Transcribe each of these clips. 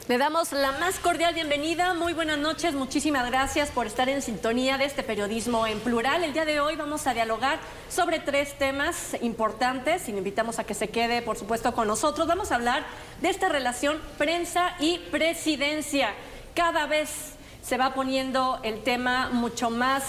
Le damos la más cordial bienvenida, muy buenas noches, muchísimas gracias por estar en sintonía de este periodismo en plural. El día de hoy vamos a dialogar sobre 3 temas importantes y le invitamos a que se quede, por supuesto, con nosotros. Vamos a hablar de esta relación prensa y presidencia. Cada vez se va poniendo el tema mucho más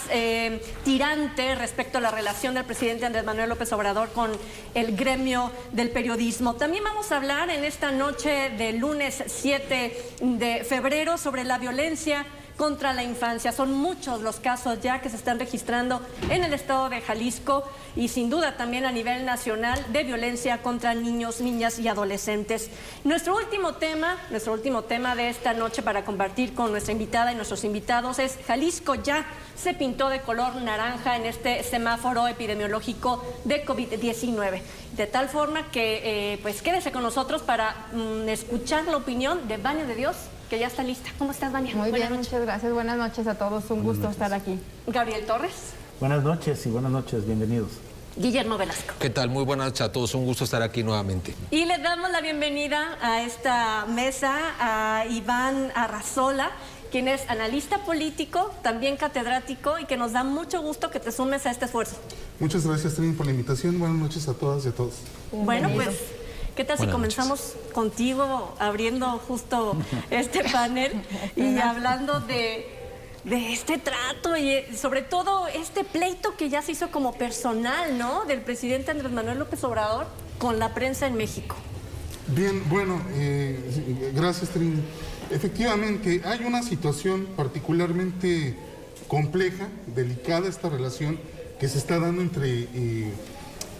tirante respecto a la relación del presidente Andrés Manuel López Obrador con el gremio del periodismo. También vamos a hablar en esta noche del lunes 7 de febrero sobre la violencia contra la infancia. Son muchos los casos ya que se están registrando en el estado de Jalisco y sin duda también a nivel nacional de violencia contra niños, niñas y adolescentes. Nuestro último tema de esta noche para compartir con nuestra invitada y nuestros invitados es: Jalisco ya se pintó de color naranja en este semáforo epidemiológico de COVID-19. De tal forma que pues quédese con nosotros para escuchar la opinión de Vania de Dios, que ya está lista. ¿Cómo estás, Vania? Muy bien, muchas gracias. Buenas noches a todos. Un gusto estar aquí. Gabriel Torres. Buenas noches y buenas noches. Bienvenidos. Guillermo Velasco. ¿Qué tal? Muy buenas noches a todos. Un gusto estar aquí nuevamente. Y le damos la bienvenida a esta mesa a Iván Arrazola, quien es analista político, también catedrático, y que nos da mucho gusto que te sumes a este esfuerzo. Muchas gracias, Trini, por la invitación. Buenas noches a todas y a todos. Bueno, pues, ¿qué tal si comenzamos contigo abriendo justo este panel y hablando de este trato y sobre todo este pleito que ya se hizo como personal, ¿no?, del presidente Andrés Manuel López Obrador con la prensa en México? Bien, bueno, gracias, Trini. Efectivamente, hay una situación particularmente compleja, delicada, esta relación que se está dando entre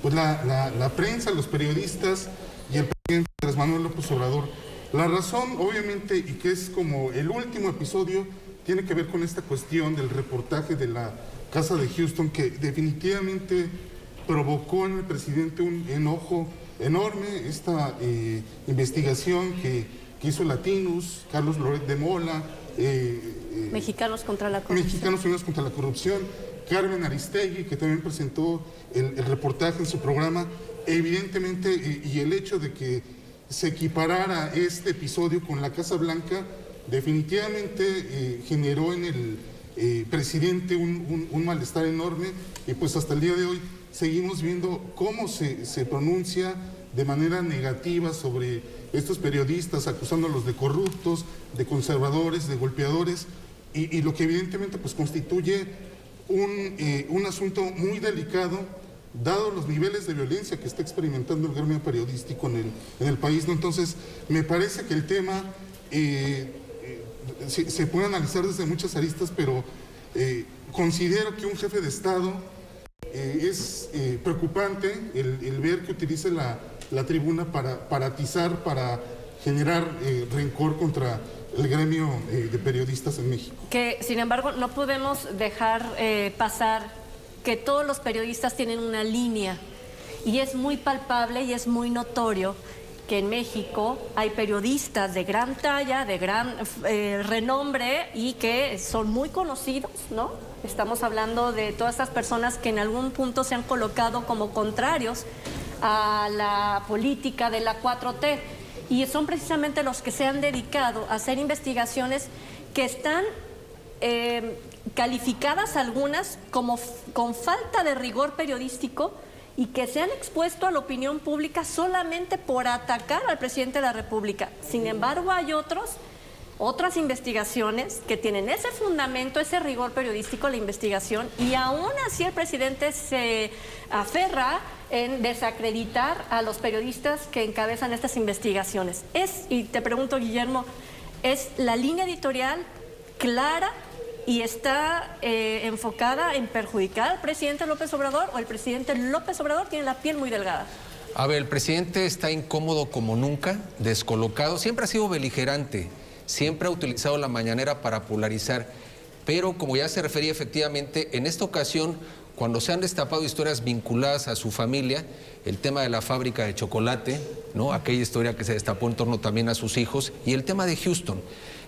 pues la prensa, los periodistas y el presidente Andrés Manuel López Obrador. La razón, obviamente, y que es como el último episodio, tiene que ver con esta cuestión del reportaje de la Casa de Houston, que definitivamente provocó en el presidente un enojo enorme. Esta investigación que hizo Latinus, Carlos Loret de Mola, Mexicanos contra la Corrupción. Mexicanos Unidos contra la Corrupción, Carmen Aristegui, que también presentó el reportaje en su programa. Evidentemente, y el hecho de que se equiparara este episodio con la Casa Blanca, definitivamente generó en el presidente un malestar enorme, y pues hasta el día de hoy seguimos viendo cómo se pronuncia de manera negativa sobre estos periodistas, acusándolos de corruptos, de conservadores, de golpeadores, y lo que evidentemente pues constituye un asunto muy delicado, dado los niveles de violencia que está experimentando el gremio periodístico en el país, ¿no? Entonces, me parece que el tema se puede analizar desde muchas aristas, pero considero que un jefe de Estado es preocupante el ver que utilice la tribuna para atizar, para generar rencor contra el gremio de periodistas en México. Que, sin embargo, no podemos dejar pasar que todos los periodistas tienen una línea, y es muy palpable y es muy notorio que en México hay periodistas de gran talla, de gran renombre, y que son muy conocidos, ¿no? Estamos hablando de todas estas personas que en algún punto se han colocado como contrarios a la política de la 4T, y son precisamente los que se han dedicado a hacer investigaciones que están calificadas, algunas como con falta de rigor periodístico, y que se han expuesto a la opinión pública solamente por atacar al presidente de la República. Sin embargo, hay otras investigaciones que tienen ese fundamento, ese rigor periodístico, la investigación, y aún así el presidente se aferra en desacreditar a los periodistas que encabezan estas investigaciones. Y te pregunto, Guillermo, ¿es la línea editorial clara y está enfocada en perjudicar al presidente López Obrador, o el presidente López Obrador tiene la piel muy delgada? A ver, el presidente está incómodo como nunca, descolocado, siempre ha sido beligerante, siempre ha utilizado la mañanera para polarizar, pero como ya se refería efectivamente, en esta ocasión, cuando se han destapado historias vinculadas a su familia, el tema de la fábrica de chocolate, ¿no?, aquella historia que se destapó en torno también a sus hijos, y el tema de Houston,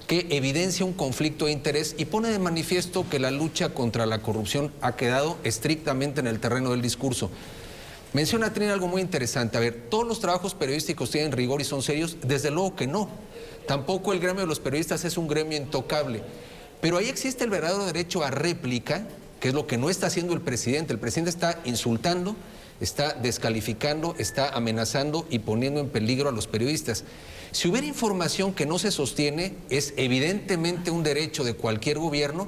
que evidencia un conflicto de interés y pone de manifiesto que la lucha contra la corrupción ha quedado estrictamente en el terreno del discurso. Menciona Trini algo muy interesante. A ver, ¿todos los trabajos periodísticos tienen rigor y son serios? Desde luego que no. tampoco el gremio de los periodistas es un gremio intocable. Pero ahí existe el verdadero derecho a réplica, que es lo que no está haciendo el presidente. El presidente está insultando, está descalificando, está amenazando y poniendo en peligro a los periodistas. Si hubiera información que no se sostiene, es evidentemente un derecho de cualquier gobierno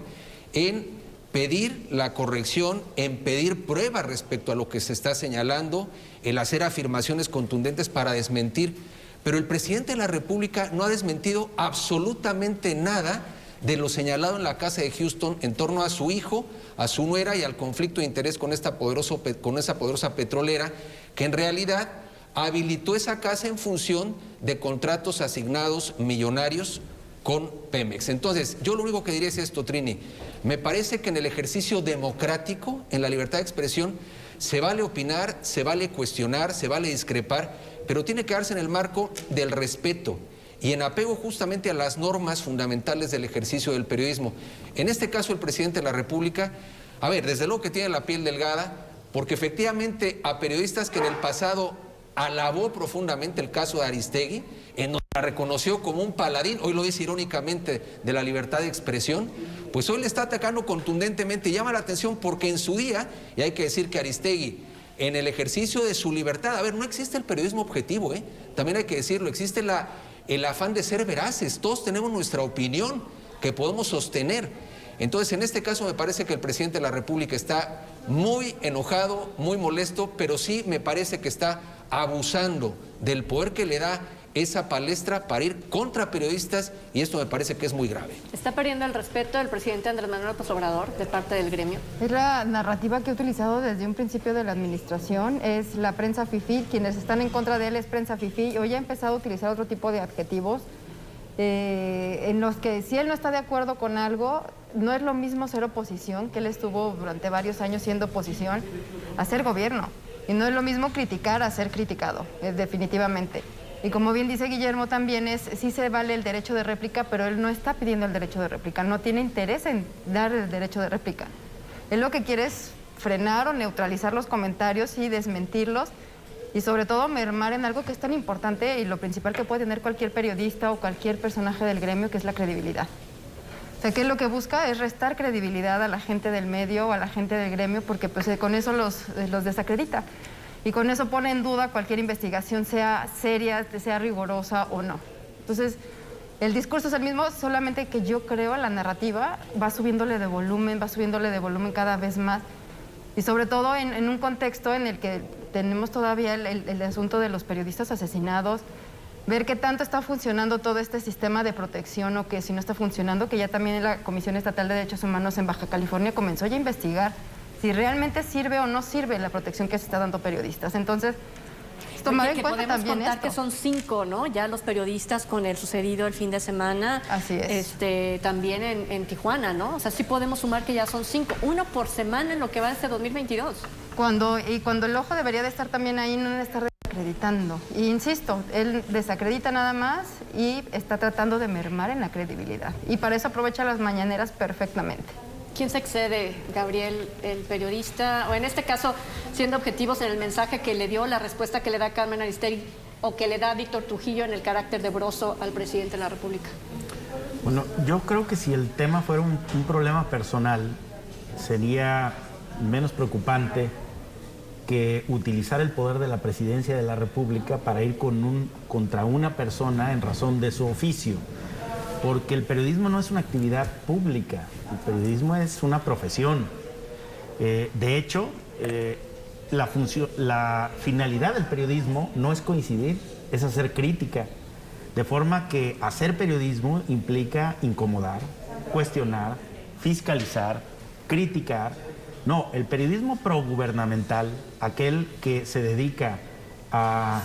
en pedir la corrección, en pedir pruebas respecto a lo que se está señalando, el hacer afirmaciones contundentes para desmentir. Pero el presidente de la República no ha desmentido absolutamente nada de lo señalado en la casa de Houston en torno a su hijo, a su nuera y al conflicto de interés con esa poderosa petrolera, que en realidad habilitó esa casa en función de contratos asignados millonarios con Pemex. Entonces, yo lo único que diría es esto, Trini. Me parece que en el ejercicio democrático, en la libertad de expresión, se vale opinar, se vale cuestionar, se vale discrepar, pero tiene que darse en el marco del respeto y en apego justamente a las normas fundamentales del ejercicio del periodismo. En este caso, el presidente de la República, a ver, desde luego que tiene la piel delgada, porque efectivamente a periodistas que en el pasado alabó profundamente el caso de Aristegui, en donde la reconoció como un paladín, hoy lo dice irónicamente, de la libertad de expresión, pues hoy le está atacando contundentemente y llama la atención porque en su día, y hay que decir que Aristegui, en el ejercicio de su libertad, a ver, no existe el periodismo objetivo, también hay que decirlo, existe el afán de ser veraces, todos tenemos nuestra opinión que podemos sostener. Entonces, en este caso me parece que el presidente de la República está muy enojado, muy molesto, pero sí me parece que está abusando del poder que le da esa palestra para ir contra periodistas, y esto me parece que es muy grave. ¿Está perdiendo el respeto del presidente Andrés Manuel López Obrador de parte del gremio? Es la narrativa que he utilizado desde un principio de la administración, es la prensa fifí, quienes están en contra de él es prensa fifí, hoy ha empezado a utilizar otro tipo de adjetivos, en los que si él no está de acuerdo con algo, no es lo mismo ser oposición, que él estuvo durante varios años siendo oposición, a ser gobierno. Y no es lo mismo criticar a ser criticado, definitivamente. Y como bien dice Guillermo también, sí se vale el derecho de réplica, pero él no está pidiendo el derecho de réplica, no tiene interés en dar el derecho de réplica. Él lo que quiere es frenar o neutralizar los comentarios y desmentirlos, y sobre todo mermar en algo que es tan importante y lo principal que puede tener cualquier periodista o cualquier personaje del gremio, que es la credibilidad. O sea, que lo que busca es restar credibilidad a la gente del medio o a la gente del gremio, porque pues con eso los desacredita. Y con eso pone en duda cualquier investigación, sea seria, sea rigurosa o no. Entonces, el discurso es el mismo, solamente que yo creo la narrativa va subiéndole de volumen cada vez más. Y sobre todo en un contexto en el que tenemos todavía el asunto de los periodistas asesinados, ver qué tanto está funcionando todo este sistema de protección o que si no está funcionando, que ya también la Comisión Estatal de Derechos Humanos en Baja California comenzó ya a investigar si realmente sirve o no sirve la protección que se está dando a periodistas. Entonces, tomar en cuenta también esto. Que son 5, ¿no? Ya los periodistas con el sucedido el fin de semana. Así es. También en Tijuana, ¿no? O sea, sí podemos sumar que ya son 5, 1 por semana en lo que va de este 2022. Cuando el ojo debería de estar también ahí, no estar desacreditando. Y insisto, él desacredita nada más y está tratando de mermar en la credibilidad. Y para eso aprovecha las mañaneras perfectamente. ¿Quién se excede, Gabriel, el periodista? O en este caso, siendo objetivos en el mensaje que le dio, la respuesta que le da Carmen Aristegui o que le da Víctor Trujillo en el carácter de broso al presidente de la República. Bueno, yo creo que si el tema fuera un problema personal, sería menos preocupante que utilizar el poder de la presidencia de la República para ir contra una persona en razón de su oficio. Porque el periodismo no es una actividad pública, el periodismo es una profesión. De hecho, la finalidad del periodismo no es coincidir, es hacer crítica. De forma que hacer periodismo implica incomodar, cuestionar, fiscalizar, criticar. No, el periodismo progubernamental, aquel que se dedica a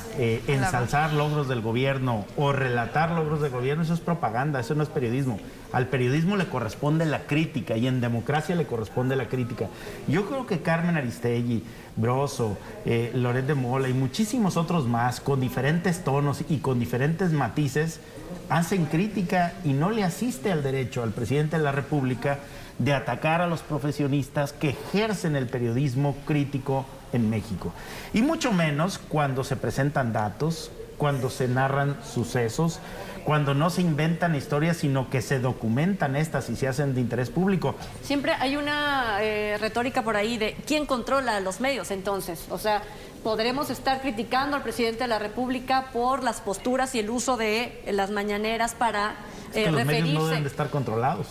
ensalzar logros del gobierno o relatar logros del gobierno, eso es propaganda, eso no es periodismo. Al periodismo le corresponde la crítica y en democracia le corresponde la crítica. Yo creo que Carmen Aristegui, Broso, Loret de Mola y muchísimos otros más, con diferentes tonos y con diferentes matices, hacen crítica y no le asiste al derecho al presidente de la República de atacar a los profesionistas que ejercen el periodismo crítico en México. Y mucho menos cuando se presentan datos cuando se narran sucesos, cuando no se inventan historias, sino que se documentan estas y se hacen de interés público. Siempre hay una retórica por ahí de quién controla los medios entonces. O sea, podremos estar criticando al presidente de la República por las posturas y el uso de las mañaneras para Es que los referirse. medios no deben de estar controlados.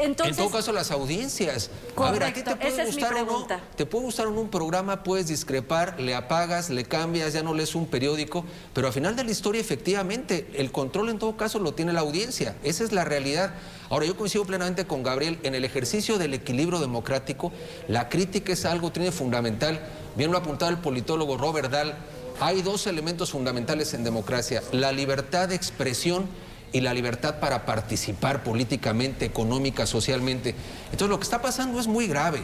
Entonces, en todo caso, las audiencias. Correcto, A ver, a ti te puede esa es mi gustar o no, pregunta. te puede gustar o no un programa, puedes discrepar, le apagas, le cambias, ya no lees un periódico, pero al final de la historia, efectivamente, el control en todo caso lo tiene la audiencia. Esa es la realidad. Ahora, yo coincido plenamente con Gabriel, en el ejercicio del equilibrio democrático, la crítica es algo fundamental. Bien lo ha apuntado el politólogo Robert Dahl. Hay dos elementos fundamentales en democracia: la libertad de expresión y la libertad para participar políticamente, económica, socialmente. Entonces, lo que está pasando es muy grave.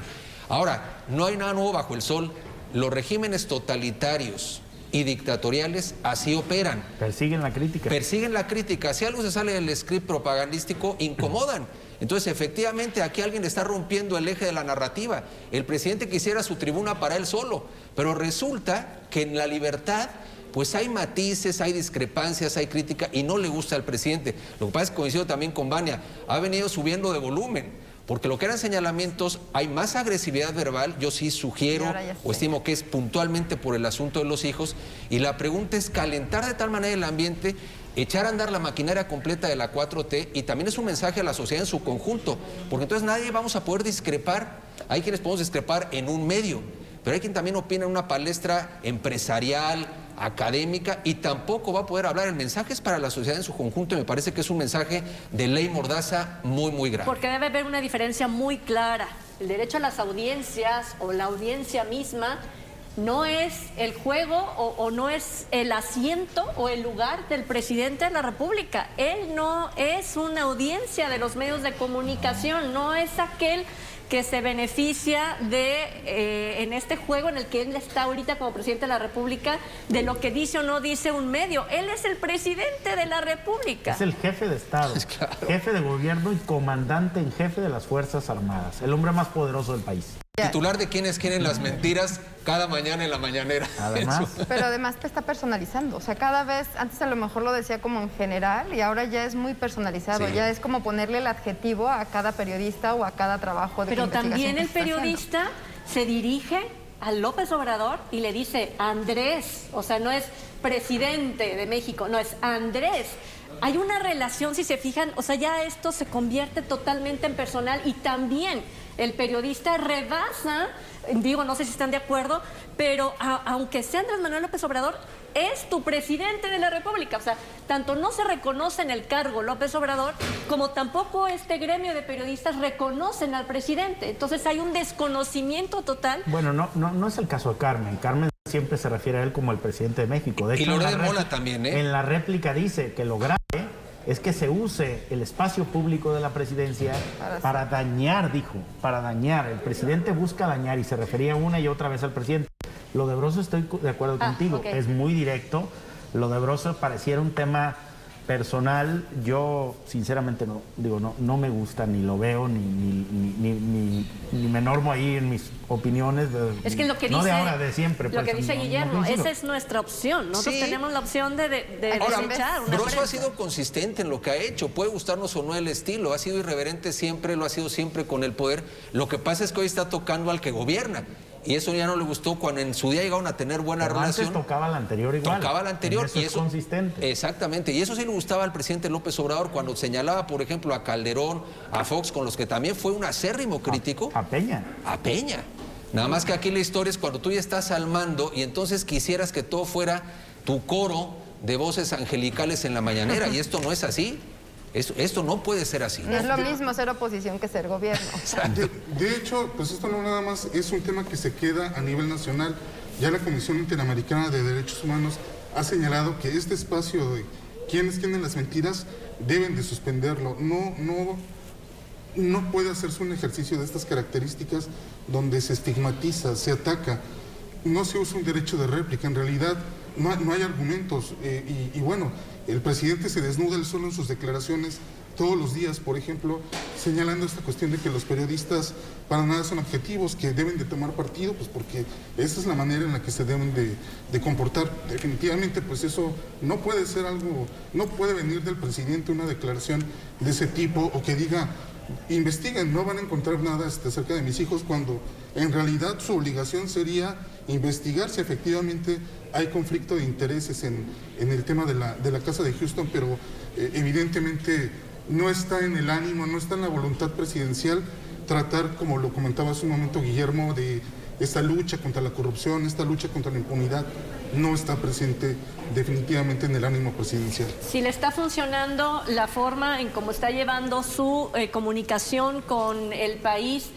Ahora, no hay nada nuevo bajo el sol. Los regímenes totalitarios y dictatoriales así operan. Persiguen la crítica. Persiguen la crítica. Si algo se sale del script propagandístico, incomodan. Entonces, efectivamente, aquí alguien está rompiendo el eje de la narrativa. El presidente quisiera su tribuna para él solo, pero resulta que en la libertad pues hay matices, hay discrepancias, hay crítica y no le gusta al presidente. Lo que pasa es que coincido también con Vania, ha venido subiendo de volumen, porque lo que eran señalamientos, hay más agresividad verbal, yo sí sugiero o estimo que es puntualmente por el asunto de los hijos, y la pregunta es calentar de tal manera el ambiente, echar a andar la maquinaria completa de la 4T, y también es un mensaje a la sociedad en su conjunto, porque entonces nadie vamos a poder discrepar. Hay quienes podemos discrepar en un medio, pero hay quien también opina en una palestra empresarial, académica, y tampoco va a poder hablar. El mensaje es para la sociedad en su conjunto y me parece que es un mensaje de ley mordaza muy, muy grave. porque debe haber una diferencia muy clara. El derecho a las audiencias o la audiencia misma no es el juego o no es el asiento o el lugar del presidente de la República. Él no es una audiencia de los medios de comunicación, no es aquel que se beneficia de, en este juego en el que él está ahorita como presidente de la República, de lo que dice o no dice un medio. Él es el presidente de la República. Es el jefe de Estado, Claro. jefe de gobierno y comandante en jefe de las Fuerzas Armadas, el hombre más poderoso del país. Titular de quienes quieren las mentiras cada mañana en la mañanera. Además, Pero además te está personalizando, o sea, cada vez, antes a lo mejor lo decía como en general y ahora ya es muy personalizado, Sí. ya es como ponerle el adjetivo a cada periodista o a cada trabajo de Pero investigación también que el se está haciendo. periodista se dirige a López Obrador y le dice Andrés, o sea, no es presidente de México, no es Andrés. Hay una relación, si se fijan, o sea, ya esto se convierte totalmente en personal y también el periodista rebasa, digo, no sé si están de acuerdo, pero aunque sea Andrés Manuel López Obrador, es tu presidente de la República. O sea, tanto no se reconoce en el cargo López Obrador, como tampoco este gremio de periodistas reconocen al presidente. Entonces hay un desconocimiento total. bueno, no es el caso de Carmen. Carmen siempre se refiere a él como el presidente de México. De Y hecho, en Loret la de Mola répli- también, ¿eh? En la réplica dice que lo grave es que se use el espacio público de la presidencia para dañar, dijo, para dañar. El presidente busca dañar y se refería una y otra vez al presidente. Lo de Broso estoy de acuerdo contigo, ok. es muy directo. Lo de Broso pareciera un tema personal. Yo sinceramente no me gusta, ni lo veo, ni me normo ahí en mis opiniones. Es que lo que no dice, de ahora, de siempre. lo que pues, dice no Guillermo, coincido. esa es nuestra opción. Nosotros Sí. tenemos la opción de Ahora, desechar una Broso ha prensa. sido consistente en lo que ha hecho, puede gustarnos o no el estilo, ha sido irreverente siempre, lo ha sido siempre con el poder. Lo que pasa es que hoy está tocando al que gobierna y eso ya no le gustó cuando en su día llegaron a tener buena Pero relación. antes tocaba la anterior igual. Tocaba la anterior En eso y es eso consistente. Exactamente, y eso sí le gustaba al presidente López Obrador cuando señalaba, por ejemplo, a Calderón, a Fox, con los que también fue un acérrimo crítico. A Peña. A Peña. Nada más que aquí la historia es cuando tú ya estás al mando y entonces quisieras que todo fuera tu coro de voces angelicales en la mañanera y esto no es así. Esto no puede ser así. No es lo mismo ser oposición que ser gobierno. De hecho, pues esto no nada más es un tema que se queda a nivel nacional. Ya la Comisión Interamericana de Derechos Humanos ha señalado que este espacio de quienes tienen las mentiras deben de suspenderlo. No puede hacerse un ejercicio de estas características donde se estigmatiza, se ataca. No se usa un derecho de réplica. En realidad, no hay argumentos. Y bueno, el presidente se desnuda él solo en sus declaraciones todos los días, por ejemplo, señalando esta cuestión de que los periodistas para nada son objetivos, que deben de tomar partido, pues porque esa es la manera en la que se deben de comportar. Definitivamente, pues eso no puede ser algo, no puede venir del presidente una declaración de ese tipo, o que diga, investiguen, no van a encontrar nada acerca de mis hijos, cuando en realidad su obligación sería investigar si efectivamente hay conflicto de intereses en el tema de la casa de Houston, pero evidentemente no está en el ánimo, no está en la voluntad presidencial tratar, como lo comentaba hace un momento Guillermo, de esta lucha contra la corrupción, esta lucha contra la impunidad, no está presente definitivamente en el ánimo presidencial. Si le está funcionando la forma en cómo está llevando su comunicación con el país,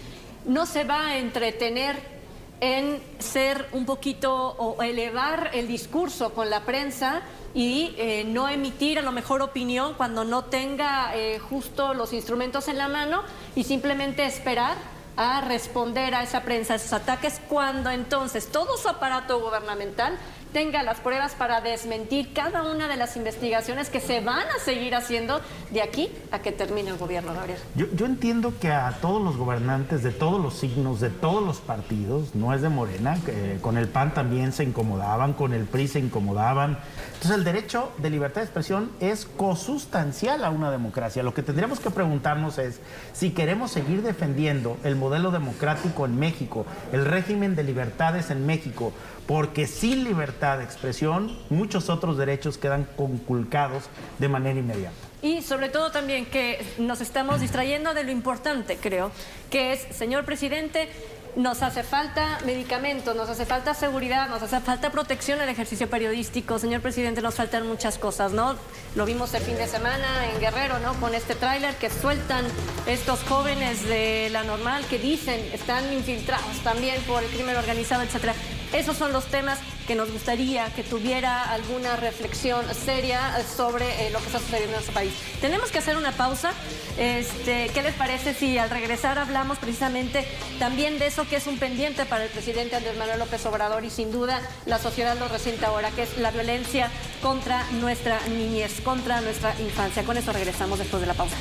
no se va a entretener en ser un poquito o elevar el discurso con la prensa y no emitir a lo mejor opinión cuando no tenga justo los instrumentos en la mano, y simplemente esperar a responder a esa prensa, a esos ataques, cuando entonces todo su aparato gubernamental tenga las pruebas para desmentir cada una de las investigaciones que se van a seguir haciendo de aquí a que termine el gobierno, Gabriel. Yo entiendo que a todos los gobernantes de todos los signos, de todos los partidos, no es de Morena, con el PAN también se incomodaban, con el PRI se incomodaban. Entonces el derecho de libertad de expresión es consustancial a una democracia. Lo que tendríamos que preguntarnos es si queremos seguir defendiendo el modelo democrático en México, el régimen de libertades en México, porque sin libertad de expresión muchos otros derechos quedan conculcados de manera inmediata. Y sobre todo también que nos estamos distrayendo de lo importante, creo, que es, señor presidente, nos hace falta medicamentos, nos hace falta seguridad, nos hace falta protección al ejercicio periodístico. Señor presidente, nos faltan muchas cosas, ¿no? Lo vimos el fin de semana en Guerrero, ¿no? Con este tráiler que sueltan estos jóvenes de La Normal que dicen están infiltrados también por el crimen organizado, etcétera. Esos son los temas que nos gustaría que tuviera alguna reflexión seria sobre lo que está sucediendo en nuestro país. Tenemos que hacer una pausa. ¿Qué les parece si al regresar hablamos precisamente también de eso que es un pendiente para el presidente Andrés Manuel López Obrador, y sin duda la sociedad lo resiente ahora, que es la violencia contra nuestra niñez, contra nuestra infancia? Con eso regresamos después de la pausa.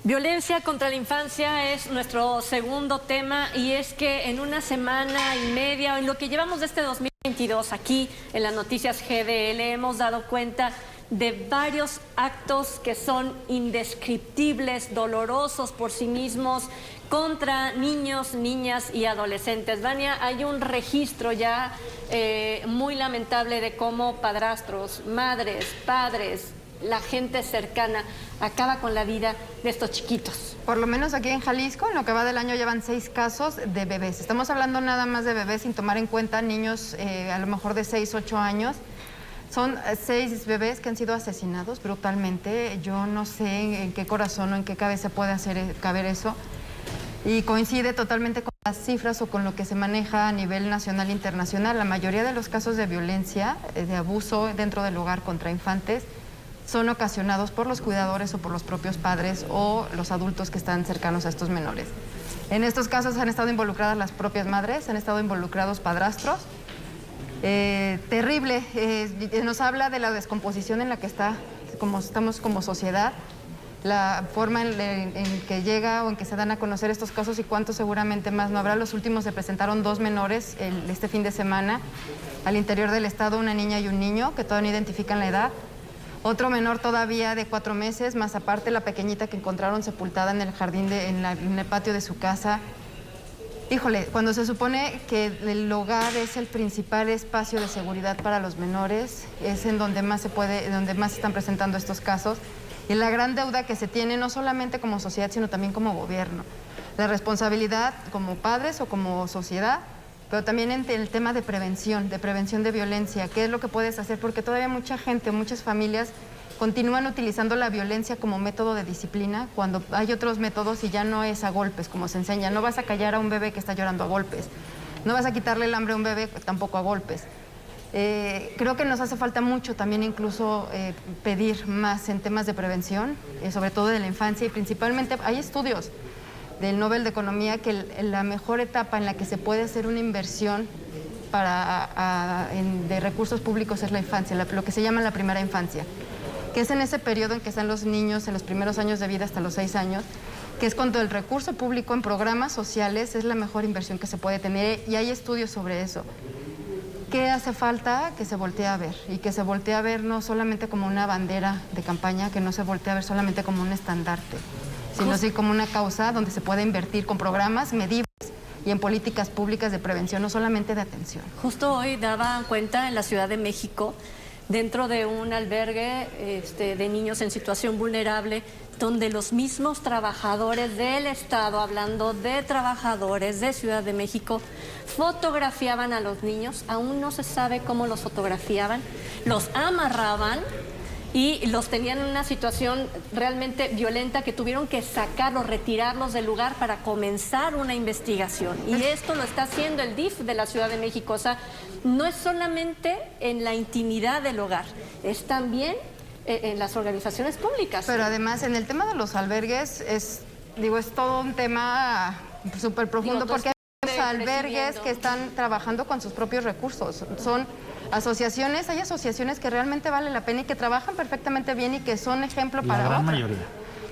Violencia contra la infancia es nuestro segundo tema, y es que en una semana y media, en lo que llevamos de este 2022 aquí en las noticias GDL, hemos dado cuenta de varios actos que son indescriptibles, dolorosos por sí mismos, contra niños, niñas y adolescentes. Vania, hay un registro ya muy lamentable de cómo padrastros, madres, padres, la gente cercana acaba con la vida de estos chiquitos. Por lo menos aquí en Jalisco, en lo que va del año, llevan 6 casos de bebés. Estamos hablando nada más de bebés, sin tomar en cuenta niños a lo mejor de 6, 8 años. Son 6 bebés que han sido asesinados brutalmente. Yo no sé en qué corazón o en qué cabeza puede caber eso. Y coincide totalmente con las cifras o con lo que se maneja a nivel nacional e internacional. La mayoría de los casos de violencia, de abuso dentro del hogar contra infantes, son ocasionados por los cuidadores o por los propios padres o los adultos que están cercanos a estos menores. En estos casos han estado involucradas las propias madres, han estado involucrados padrastros. Terrible, nos habla de la descomposición en la que estamos como sociedad, la forma en que llega o en que se dan a conocer estos casos y cuántos seguramente más no habrá. Los últimos se presentaron 2 menores este fin de semana al interior del estado, una niña y un niño que todavía no identifican la edad. Otro menor todavía de 4 meses, más aparte la pequeñita que encontraron sepultada en el jardín, en el patio de su casa. Híjole, cuando se supone que el hogar es el principal espacio de seguridad para los menores, es en donde más donde más se están presentando estos casos. Y la gran deuda que se tiene, no solamente como sociedad, sino también como gobierno. La responsabilidad como padres o como sociedad, pero también en el tema de prevención de violencia. ¿Qué es lo que puedes hacer? Porque todavía mucha gente, muchas familias continúan utilizando la violencia como método de disciplina cuando hay otros métodos y ya no es a golpes, como se enseña. No vas a callar a un bebé que está llorando a golpes. No vas a quitarle el hambre a un bebé tampoco a golpes. Creo que nos hace falta mucho también incluso pedir más en temas de prevención, sobre todo de la infancia, y principalmente hay estudios del Nobel de Economía que la mejor etapa en la que se puede hacer una inversión de recursos públicos es la infancia, lo que se llama la primera infancia, que es en ese periodo en que están los niños en los primeros años de vida hasta los 6 años, que es cuando el recurso público en programas sociales es la mejor inversión que se puede tener, y hay estudios sobre eso. ¿Qué hace falta? Que se voltee a ver, y que se voltee a ver no solamente como una bandera de campaña, que no se voltee a ver solamente como un estandarte, sino así como una causa donde se pueda invertir con programas medibles y en políticas públicas de prevención, no solamente de atención. Justo hoy daba cuenta en la Ciudad de México, dentro de un albergue de niños en situación vulnerable, donde los mismos trabajadores del Estado, hablando de trabajadores de Ciudad de México, fotografiaban a los niños, aún no se sabe cómo los fotografiaban, los amarraban y los tenían en una situación realmente violenta que tuvieron que sacarlos, retirarlos del lugar para comenzar una investigación. Y esto lo está haciendo el DIF de la Ciudad de México. O sea, no es solamente en la intimidad del hogar, es también en las organizaciones públicas. Pero además, en el tema de los albergues, es todo un tema súper profundo, porque hay albergues que están trabajando con sus propios recursos. Son asociaciones, hay asociaciones que realmente vale la pena y que trabajan perfectamente bien y que son ejemplo para la gran otras. mayoría.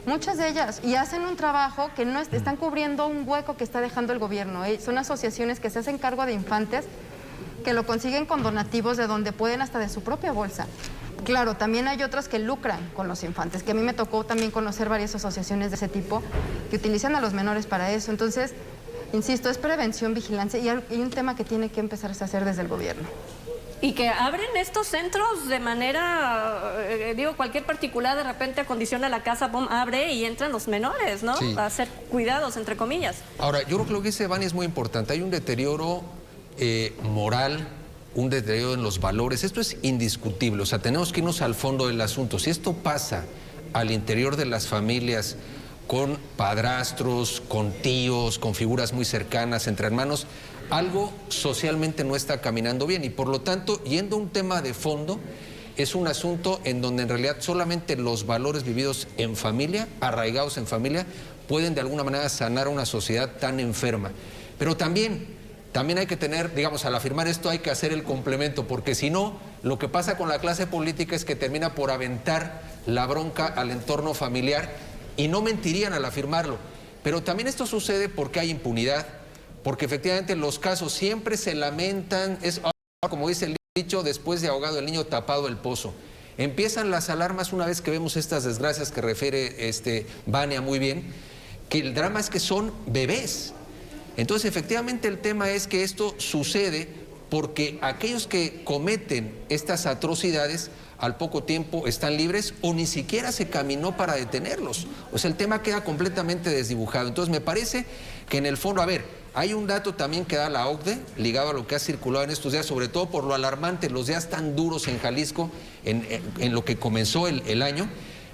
Muchas de ellas, y hacen un trabajo que no están cubriendo un hueco que está dejando el gobierno. Son asociaciones que se hacen cargo de infantes, que lo consiguen con donativos de donde pueden, hasta de su propia bolsa. Claro, también hay otras que lucran con los infantes, que a mí me tocó también conocer varias asociaciones de ese tipo que utilizan a los menores para eso. Entonces, insisto, es prevención, vigilancia, y hay un tema que tiene que empezar a hacer desde el gobierno. Y que abren estos centros de manera, cualquier particular de repente acondiciona la casa, abre y entran los menores, ¿no? Sí. A hacer cuidados, entre comillas. Ahora, yo creo que lo que dice Vani es muy importante. Hay un deterioro moral, un deterioro en los valores. Esto es indiscutible. O sea, tenemos que irnos al fondo del asunto. Si esto pasa al interior de las familias, con padrastros, con tíos, con figuras muy cercanas, entre hermanos, algo socialmente no está caminando bien, y por lo tanto, yendo a un tema de fondo, es un asunto en donde en realidad solamente los valores vividos en familia, arraigados en familia, pueden de alguna manera sanar una sociedad tan enferma. Pero también hay que tener, al afirmar esto hay que hacer el complemento, porque si no, lo que pasa con la clase política es que termina por aventar la bronca al entorno familiar, y no mentirían al afirmarlo. Pero también esto sucede porque hay impunidad, porque efectivamente los casos siempre se lamentan, es como dice el dicho, después de ahogado el niño, tapado el pozo. Empiezan las alarmas una vez que vemos estas desgracias que refiere Vania muy bien, que el drama es que son bebés. Entonces efectivamente el tema es que esto sucede porque aquellos que cometen estas atrocidades al poco tiempo están libres o ni siquiera se caminó para detenerlos. O sea, el tema queda completamente desdibujado. Entonces me parece que en el fondo, hay un dato también que da la OCDE, ligado a lo que ha circulado en estos días, sobre todo por lo alarmante, los días tan duros en Jalisco, en lo que comenzó el año.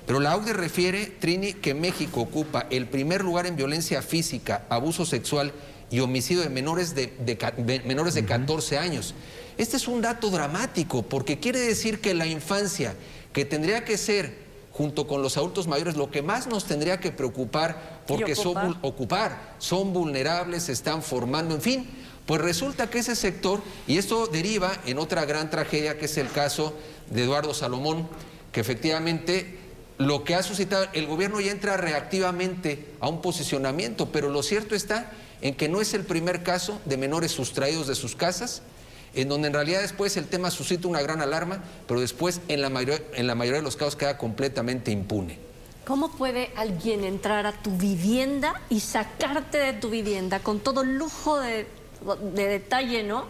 Pero la OCDE refiere, Trini, que México ocupa el primer lugar en violencia física, abuso sexual y homicidio de menores de 14 años. Este es un dato dramático, porque quiere decir que la infancia, que tendría que ser, junto con los adultos mayores, lo que más nos tendría que preocupar, porque son vulnerables, se están formando, en fin, pues resulta que ese sector, y esto deriva en otra gran tragedia, que es el caso de Eduardo Salomón, que efectivamente lo que ha suscitado, el gobierno ya entra reactivamente a un posicionamiento, pero lo cierto está en que no es el primer caso de menores sustraídos de sus casas, en donde en realidad después el tema suscita una gran alarma, pero después en la mayoría de los casos queda completamente impune. ¿Cómo puede alguien entrar a tu vivienda y sacarte de tu vivienda con todo lujo de detalle, ¿no?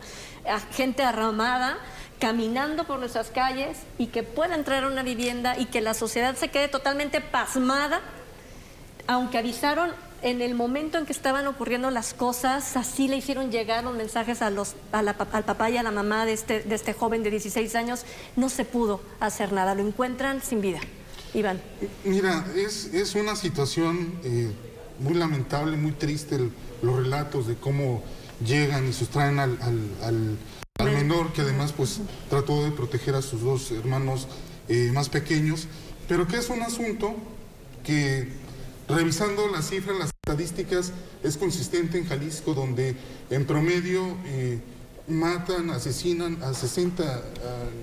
A gente armada, caminando por nuestras calles, y que pueda entrar a una vivienda y que la sociedad se quede totalmente pasmada, aunque avisaron en el momento en que estaban ocurriendo las cosas? Así le hicieron llegar los mensajes al papá y a la mamá de este joven de 16 años. No se pudo hacer nada, lo encuentran sin vida. Iván. Mira, es una situación muy lamentable, muy triste, los relatos de cómo llegan y sustraen al al menor, que además pues trató de proteger a sus dos hermanos más pequeños, pero que es un asunto que, revisando las cifras, las estadísticas, es consistente en Jalisco, donde en promedio matan, asesinan a 60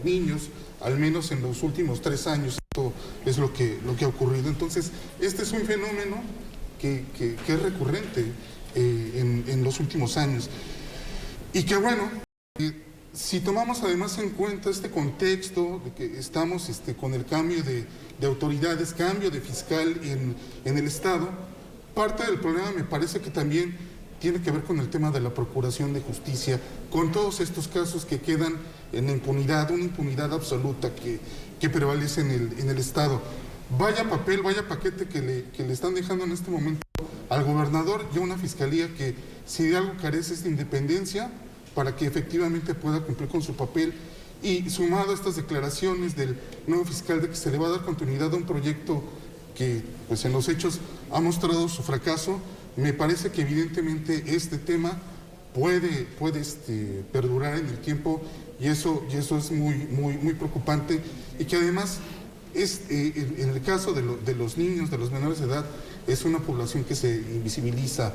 niños, al menos en los últimos 3 años. Esto es lo que ha ocurrido. Entonces, este es un fenómeno que es recurrente en los últimos años. Y que bueno, si tomamos además en cuenta este contexto de que estamos con el cambio de autoridades, cambio de fiscal en el Estado, parte del problema me parece que también tiene que ver con el tema de la procuración de justicia, con todos estos casos que quedan en la impunidad, una impunidad absoluta que prevalece en el Estado. Vaya papel, vaya paquete que le están dejando en este momento al gobernador y a una fiscalía que, si de algo carece, es de independencia para que efectivamente pueda cumplir con su papel. Y sumado a estas declaraciones del nuevo fiscal de que se le va a dar continuidad a un proyecto que pues en los hechos ha mostrado su fracaso, me parece que evidentemente este tema puede perdurar en el tiempo, y eso es muy preocupante, y que además en el caso de los niños, de los menores de edad, es una población que se invisibiliza,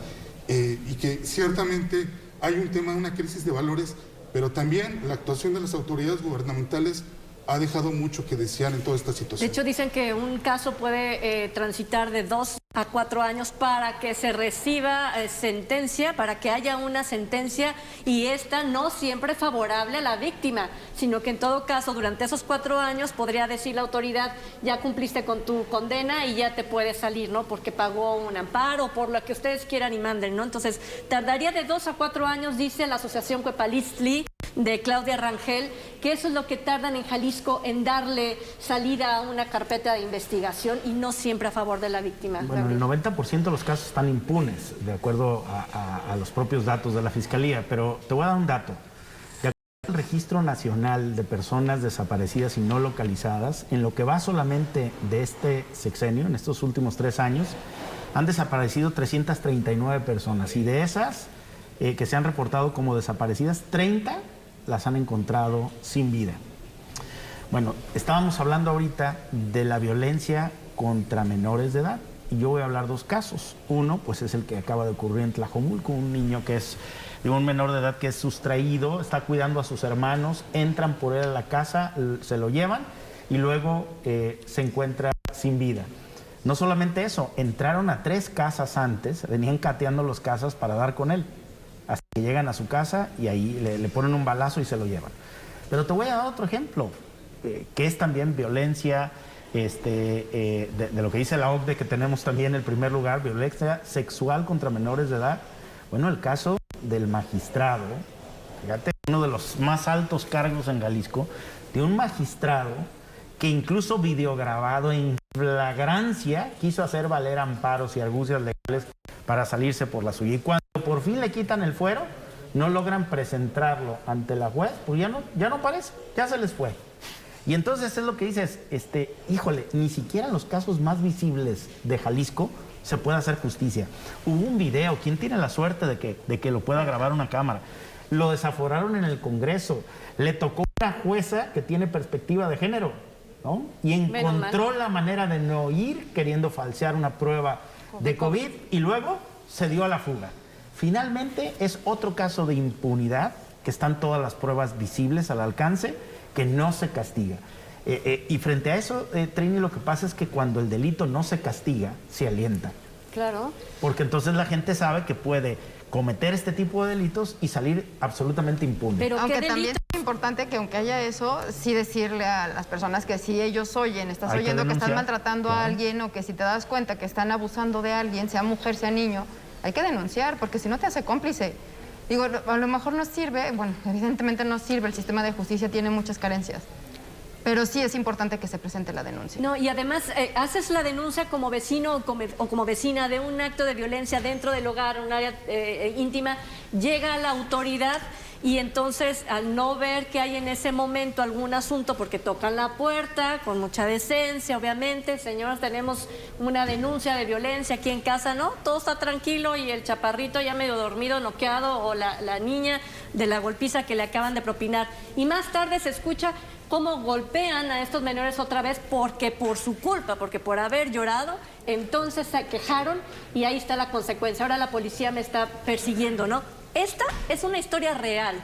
y que ciertamente hay un tema, una crisis de valores, pero también la actuación de las autoridades gubernamentales ha dejado mucho que desear en toda esta situación. De hecho, dicen que un caso puede transitar de 2 a 4 años para que se reciba sentencia, para que haya una sentencia, y esta no siempre favorable a la víctima, sino que en todo caso durante esos 4 años podría decir la autoridad: ya cumpliste con tu condena y ya te puedes salir, ¿no? Porque pagó un amparo, por lo que ustedes quieran y manden, ¿no? Entonces, tardaría de 2 a 4 años, dice la Asociación Cuepalistli de Claudia Rangel, que eso es lo que tardan en Jalisco en darle salida a una carpeta de investigación, y no siempre a favor de la víctima. Bueno, el 90% de los casos están impunes, de acuerdo a los propios datos de la Fiscalía, pero te voy a dar un dato. De acuerdo al Registro Nacional de Personas Desaparecidas y No Localizadas, en lo que va solamente de este sexenio, en estos últimos 3 años, han desaparecido 339 personas, y de esas que se han reportado como desaparecidas, 30 las han encontrado sin vida. Bueno, estábamos hablando ahorita de la violencia contra menores de edad, y yo voy a hablar 2 casos. Uno, pues es el que acaba de ocurrir en Tlajomulco, un niño que es, un menor de edad que es sustraído, está cuidando a sus hermanos, entran por él a la casa, se lo llevan, y luego se encuentra sin vida. No solamente eso, entraron a 3 casas antes, venían cateando las casas para dar con él, hasta que llegan a su casa y ahí le ponen un balazo y se lo llevan. Pero te voy a dar otro ejemplo, que es también violencia, de lo que dice la OCDE, que tenemos también en el primer lugar, violencia sexual contra menores de edad. Bueno, el caso del magistrado, fíjate, uno de los más altos cargos en Jalisco, de un magistrado que incluso videograbado en flagrancia quiso hacer valer amparos y argucias legales para salirse por la suya. Y cuando por fin le quitan el fuero, no logran presentarlo ante la juez, pues ya no aparece, ya se les fue. Y entonces es lo que dices, híjole, ni siquiera en los casos más visibles de Jalisco se puede hacer justicia. Hubo un video, ¿quién tiene la suerte de que lo pueda grabar una cámara? Lo desaforaron en el Congreso, le tocó una jueza que tiene perspectiva de género, ¿no? Y encontró la manera de no ir queriendo falsear una prueba de COVID, y luego se dio a la fuga. Finalmente es otro caso de impunidad, que están todas las pruebas visibles al alcance, que no se castiga. Y frente a eso, Trini, lo que pasa es que cuando el delito no se castiga, se alienta. Claro. Porque entonces la gente sabe que puede cometer este tipo de delitos y salir absolutamente impune. Pero aunque también es importante que, aunque haya eso, sí decirle a las personas que si ellos oyen, estás oyendo que están maltratando a alguien, o que si te das cuenta que están abusando de alguien, sea mujer, sea niño, hay que denunciar, porque si no te hace cómplice. Digo, a lo mejor no sirve, bueno, evidentemente no sirve, el sistema de justicia tiene muchas carencias, pero sí es importante que se presente la denuncia. No, y además haces la denuncia como vecino o como vecina de un acto de violencia dentro del hogar, un área íntima, llega la autoridad y entonces al no ver que hay en ese momento algún asunto, porque tocan la puerta con mucha decencia, obviamente, señoras, tenemos una denuncia de violencia aquí en casa, ¿no? Todo está tranquilo y el chaparrito ya medio dormido, noqueado, o la niña de la golpiza que le acaban de propinar. Y más tarde se escucha cómo golpean a estos menores otra vez porque por su culpa, porque por haber llorado, entonces se quejaron y ahí está la consecuencia. Ahora la policía me está persiguiendo, ¿no? Esta es una historia real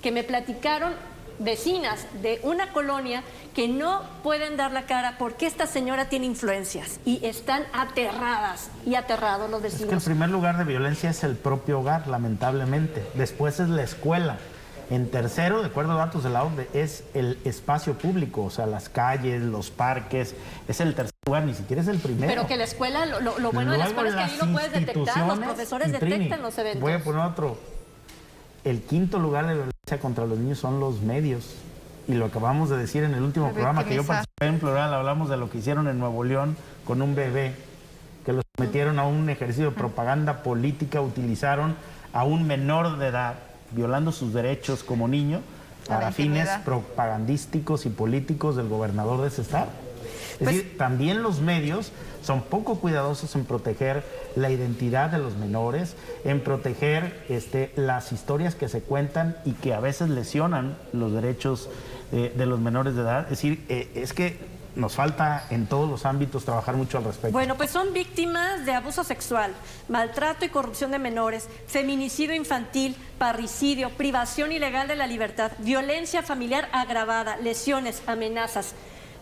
que me platicaron vecinas de una colonia que no pueden dar la cara porque esta señora tiene influencias y están aterradas y aterrados los vecinos. Es que el primer lugar de violencia es el propio hogar, lamentablemente. Después es la escuela. En tercero, de acuerdo a datos de la OCDE, es el espacio público, o sea, las calles, los parques, es el tercer lugar, ni siquiera es el primero. Pero que la escuela, lo bueno de la escuela es que ahí lo puedes detectar, los profesores detectan los eventos. Voy a poner otro. El quinto lugar de violencia contra los niños son los medios. Y lo acabamos de decir en el último programa que yo participé en Plural, hablamos de lo que hicieron en Nuevo León con un bebé, que lo sometieron a un ejercicio de propaganda política, utilizaron a un menor de edad, violando sus derechos como niño, para fines propagandísticos y políticos del gobernador de ese estado. Es decir, también los medios son poco cuidadosos en proteger la identidad de los menores, en proteger las historias que se cuentan y que a veces lesionan los derechos de los menores de edad. Es decir, es que nos falta en todos los ámbitos trabajar mucho al respecto. Bueno, pues son víctimas de abuso sexual, maltrato y corrupción de menores, feminicidio infantil, parricidio, privación ilegal de la libertad, violencia familiar agravada, lesiones, amenazas.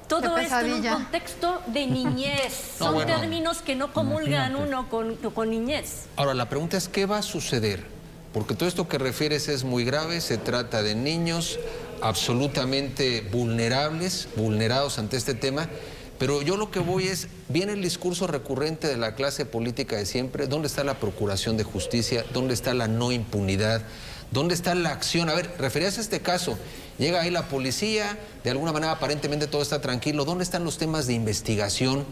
Todo esto en un contexto de niñez. Son términos que no comulgan uno con niñez. Ahora, la pregunta es, ¿qué va a suceder? Porque todo esto que refieres es muy grave, se trata de niños absolutamente vulnerados ante este tema, pero yo lo que voy es, viene el discurso recurrente de la clase política de siempre, ¿dónde está la procuración de justicia? ¿Dónde está la no impunidad? ¿Dónde está la acción? A ver, referías a este caso, llega ahí la policía, de alguna manera aparentemente todo está tranquilo, ¿dónde están los temas de investigación?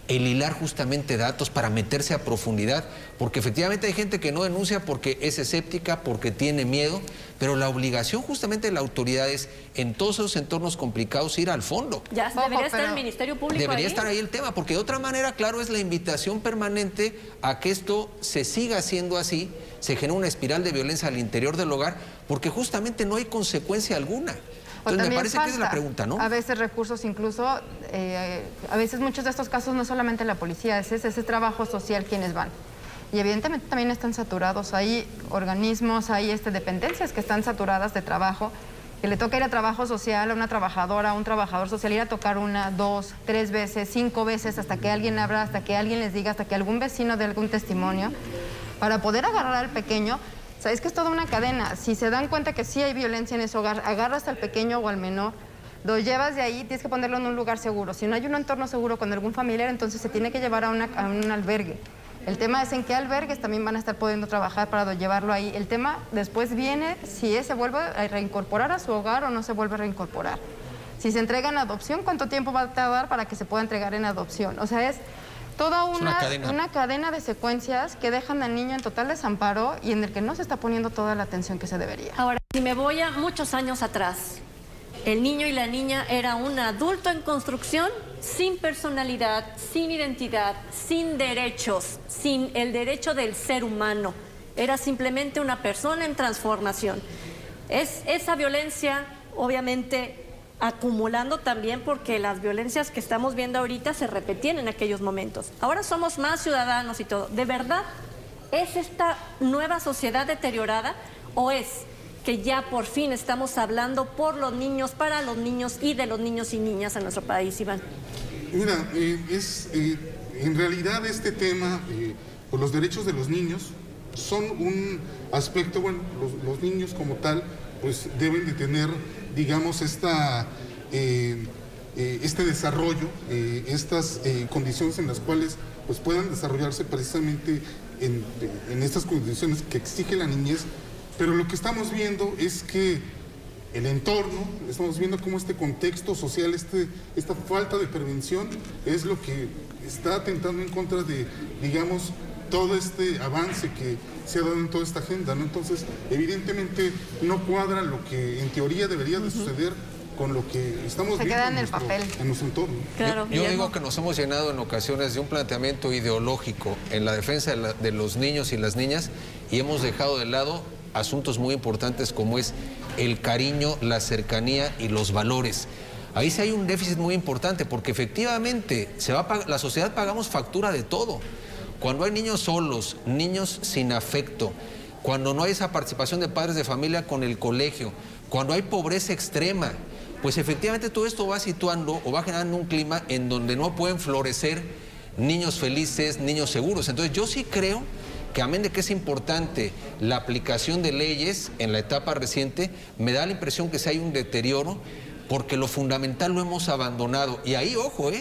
El hilar justamente datos para meterse a profundidad, porque efectivamente hay gente que no denuncia porque es escéptica, porque tiene miedo, pero la obligación justamente de la autoridad es, en todos esos entornos complicados, ir al fondo. Ya debería estar el Ministerio Público debería estar ahí el tema, porque de otra manera, claro, es la invitación permanente a que esto se siga haciendo así, se genera una espiral de violencia al interior del hogar, porque justamente no hay consecuencia alguna. Entonces me parece que es la pregunta, ¿no? A veces recursos incluso, a veces muchos de estos casos no solamente la policía, es ese trabajo social quienes van. Y evidentemente también están saturados, hay organismos, hay dependencias que están saturadas de trabajo, que le toca ir a trabajo social a una trabajadora, a un trabajador social, ir a tocar 1, 2, 3 veces, 5 veces, hasta que alguien abra, hasta que alguien les diga, hasta que algún vecino dé algún testimonio, para poder agarrar al pequeño. O sea, es que es toda una cadena. Si se dan cuenta que sí hay violencia en ese hogar, agarras al pequeño o al menor, lo llevas de ahí, tienes que ponerlo en un lugar seguro. Si no hay un entorno seguro con algún familiar, entonces se tiene que llevar a un albergue. El tema es en qué albergues también van a estar pudiendo trabajar para llevarlo ahí. El tema después viene si se vuelve a reincorporar a su hogar o no se vuelve a reincorporar. Si se entrega en adopción, ¿cuánto tiempo va a tardar para que se pueda entregar en adopción? O sea, es toda una cadena de secuencias que dejan al niño en total desamparo y en el que no se está poniendo toda la atención que se debería. Ahora, si me voy a muchos años atrás, el niño y la niña era un adulto en construcción sin personalidad, sin identidad, sin derechos, sin el derecho del ser humano. Era simplemente una persona en transformación. Es esa violencia, obviamente, acumulando también porque las violencias que estamos viendo ahorita se repetían en aquellos momentos. Ahora somos más ciudadanos y todo. ¿De verdad es esta nueva sociedad deteriorada o es que ya por fin estamos hablando por los niños, para los niños y de los niños y niñas en nuestro país, Iván? Mira, en realidad este tema, por los derechos de los niños, son un aspecto, bueno, los niños como tal, pues deben de tener, digamos, este desarrollo, estas condiciones en las cuales pues puedan desarrollarse precisamente en estas condiciones que exige la niñez, pero lo que estamos viendo es que el entorno, estamos viendo cómo este contexto social, esta falta de prevención es lo que está atentando en contra de, digamos, todo este avance que se ha dado en toda esta agenda, ¿no? Entonces, evidentemente no cuadra lo que en teoría debería de suceder con lo que estamos Se viendo queda en el papel. en nuestro entorno. Claro, Yo Guillermo. digo que nos hemos llenado en ocasiones de un planteamiento ideológico en la defensa de los niños y las niñas y hemos dejado de lado asuntos muy importantes como es el cariño, la cercanía y los valores. Ahí sí hay un déficit muy importante porque efectivamente la sociedad pagamos factura de todo. Cuando hay niños solos, niños sin afecto, cuando no hay esa participación de padres de familia con el colegio, cuando hay pobreza extrema, pues efectivamente todo esto va situando o va generando un clima en donde no pueden florecer niños felices, niños seguros. Entonces yo sí creo que amén de que es importante la aplicación de leyes en la etapa reciente, me da la impresión que sí hay un deterioro porque lo fundamental lo hemos abandonado. Y ahí, ojo,